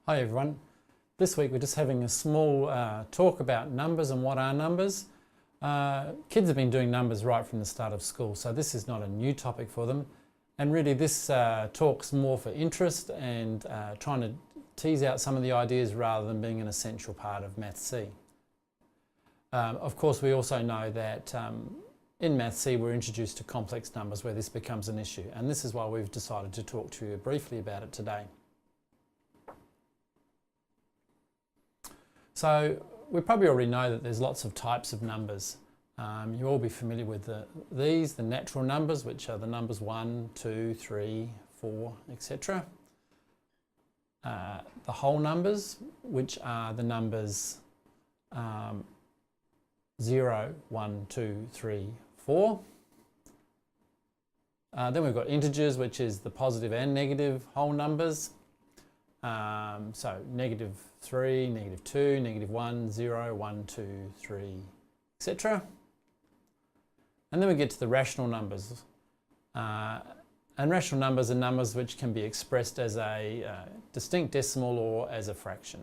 Hi everyone. This week we're just having a small talk about numbers and what are numbers. Kids have been doing numbers right from the start of school, so this is not a new topic for them. And really this talk's more for interest and trying to tease out some of the ideas rather than being an essential part of Maths C. Of course, we also know that in Maths C we're introduced to complex numbers where this becomes an issue, and this is why we've decided to talk to you briefly about it today. So we probably already know that there's lots of types of numbers. You'll all be familiar with the natural numbers, which are the numbers 1, 2, 3, 4, etc. The whole numbers, which are the numbers 0, 1, 2, 3, 4. Then we've got integers, which is the positive and negative whole numbers. So negative 3, negative 2, negative 1, 0, 1, 2, 3, etc. And then we get to the rational numbers. And rational numbers are numbers which can be expressed as a distinct decimal or as a fraction.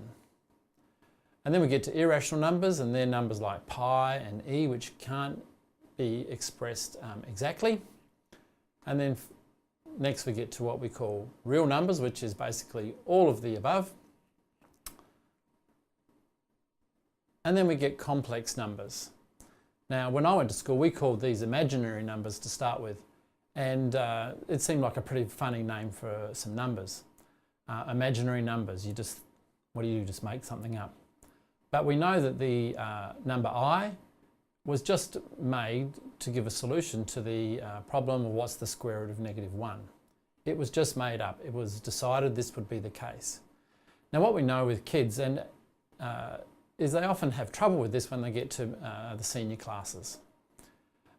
And then we get to irrational numbers, and they're numbers like pi and e, which can't be expressed exactly. And then next we get to what we call real numbers, which is basically all of the above. And then we get complex numbers. Now, when I went to school, we called these imaginary numbers to start with, and it seemed like a pretty funny name for some numbers. Imaginary numbers, what do you do, just make something up? But we know that the number I was just made to give a solution to the problem of what's the square root of -1. It was just made up. It was decided this would be the case. Now what we know with kids is they often have trouble with this when they get to the senior classes.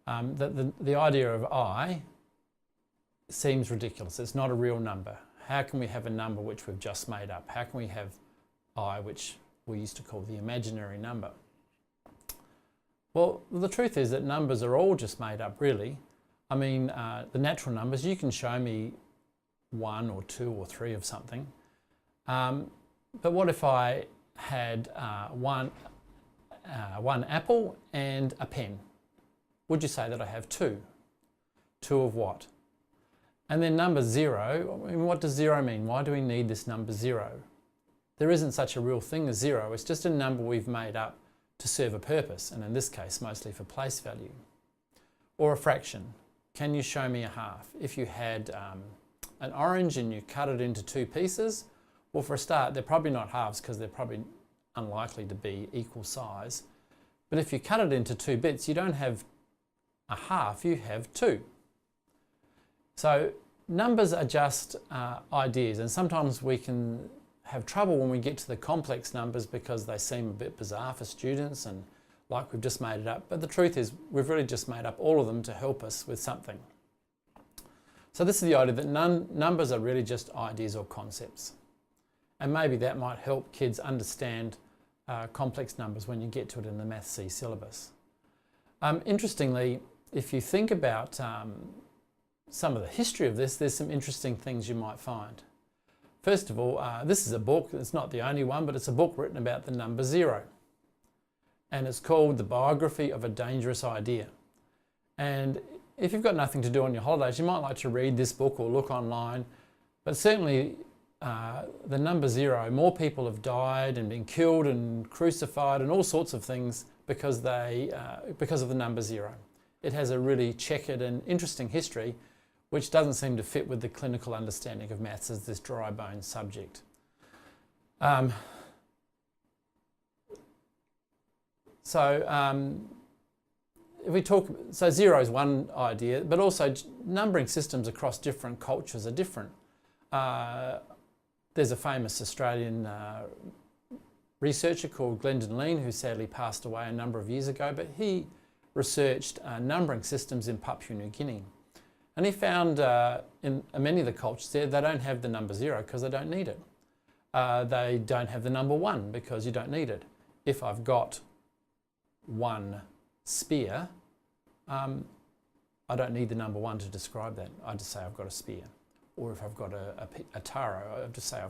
The idea of I seems ridiculous. It's not a real number. How can we have a number which we've just made up? How can we have I, which we used to call the imaginary number? Well, the truth is that numbers are all just made up, really. I mean, the natural numbers, you can show me 1 or 2 or 3 of something. But what if I had one apple and a pen? Would you say that I have 2? 2 of what? And then number 0, I mean, what does 0 mean? Why do we need this number 0? There isn't such a real thing as 0. It's just a number we've made up to serve a purpose, and in this case mostly for place value. Or a fraction. Can you show me a half? If you had an orange and you cut it into 2 pieces, well, for a start they're probably not halves because they're probably unlikely to be equal size. But if you cut it into 2 bits, you don't have a half, you have 2. So numbers are just ideas, and sometimes we can have trouble when we get to the complex numbers because they seem a bit bizarre for students and like we've just made it up. But the truth is we've really just made up all of them to help us with something. So this is the idea that numbers are really just ideas or concepts. And maybe that might help kids understand complex numbers when you get to it in the Maths C syllabus. Interestingly, if you think about some of the history of this, there's some interesting things you might find. First of all, this is a book, it's not the only one, but it's a book written about the number 0. And it's called The Biography of a Dangerous Idea. And if you've got nothing to do on your holidays, you might like to read this book or look online. But certainly the number 0, more people have died and been killed and crucified and all sorts of things because of the number 0. It has a really checkered and interesting history, which doesn't seem to fit with the clinical understanding of maths as this dry bone subject. If we talk, so 0 is one idea, but also numbering systems across different cultures are different. There's a famous Australian researcher called Glendon Lean, who sadly passed away a number of years ago, but he researched numbering systems in Papua New Guinea. And he found in many of the cultures there, they don't have the number 0 because they don't need it. They don't have the number 1 because you don't need it. If I've got 1 spear, I don't need the number 1 to describe that. I just say I've got a spear. Or if I've got a taro, I just say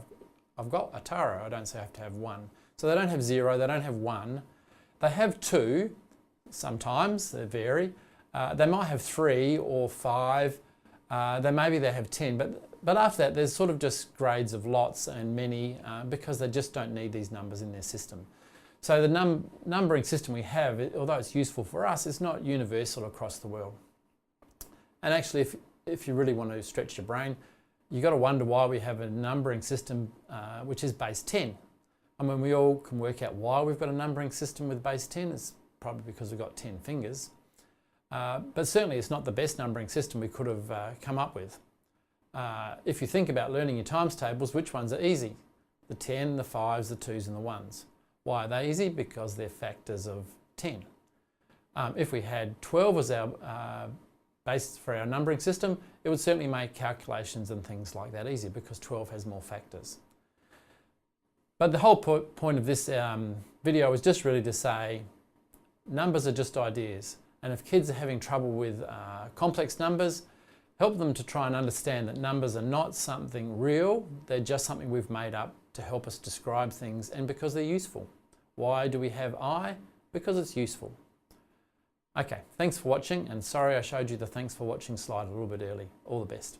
I've got a taro, I don't say I have to have 1. So they don't have 0, they don't have 1. They have 2, sometimes, they vary. They might have 3 or 5, maybe they have 10, but after that there's sort of just grades of lots and many because they just don't need these numbers in their system. So the numbering system we have, although it's useful for us, it's not universal across the world. And actually, if you really want to stretch your brain, you've got to wonder why we have a numbering system which is base 10. I mean, we all can work out why we've got a numbering system with base 10. It's probably because we've got 10 fingers. But certainly it's not the best numbering system we could have come up with. If you think about learning your times tables, which ones are easy? The 10, the 5s, the 2s and the 1s. Why are they easy? Because they're factors of 10. If we had 12 as our base for our numbering system, it would certainly make calculations and things like that easy because 12 has more factors. But the whole point of this video is just really to say numbers are just ideas. And if kids are having trouble with complex numbers, help them to try and understand that numbers are not something real, they're just something we've made up to help us describe things and because they're useful. Why do we have I? Because it's useful. Okay, thanks for watching, and sorry I showed you the thanks for watching slide a little bit early. All the best.